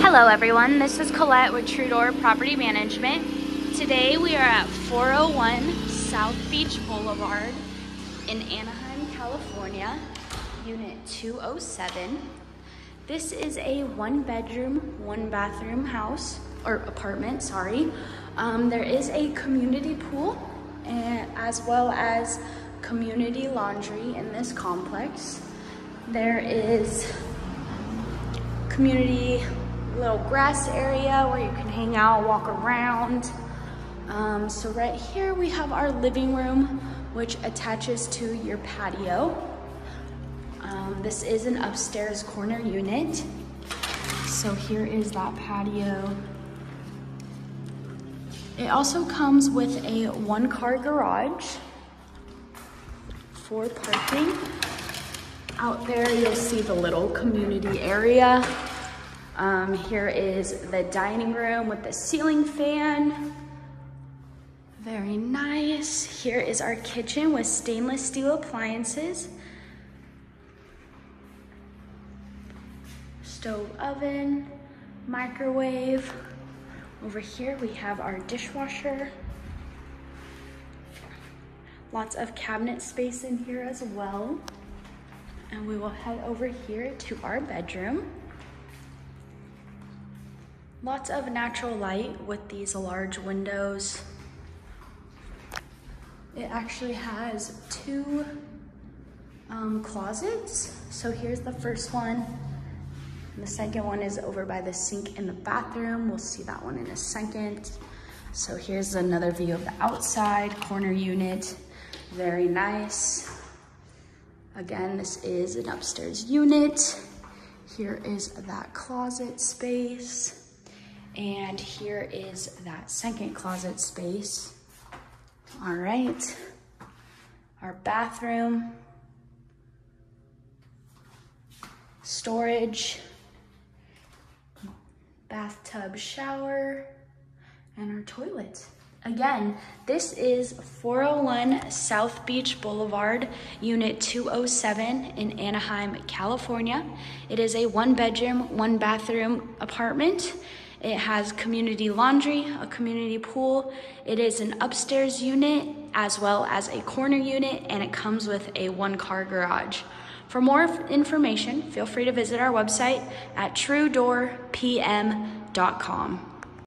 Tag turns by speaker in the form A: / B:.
A: Hello everyone, this is Colette with TrueDoor Property Management. Today we are at 401 South Beach Boulevard in Anaheim, California, Unit 207. This is a 1-bedroom, 1-bathroom house, or apartment, sorry. There is a community pool as well as community laundry in this complex. There is community little grass area where you can hang out, walk around. So right here we have our living room, which attaches to your patio. This is an upstairs corner unit. So here is that patio. It also comes with a 1-car garage for parking. Out there you'll see the little community area. Here is the dining room with the ceiling fan. Very nice. Here is our kitchen with stainless steel appliances. Stove, oven, microwave. Over here we have our dishwasher. Lots of cabinet space in here as well. And we will head over here to our bedroom. Lots of natural light with these large windows. It actually has 2 closets. So here's the first one. And the second one is over by the sink in the bathroom. We'll see that one in a second. So here's another view of the outside corner unit. Very nice. Again, this is an upstairs unit. Here is that closet space. And here is that second closet space. All right, our bathroom, storage, bathtub, shower, and our toilet. Again, this is 401 South Beach Boulevard, Unit 207 in Anaheim, California. It is a 1-bedroom, 1-bathroom apartment. It has community laundry, a community pool. It is an upstairs unit as well as a corner unit, and it comes with a 1-car garage. For more information, feel free to visit our website at TrueDoorPM.com.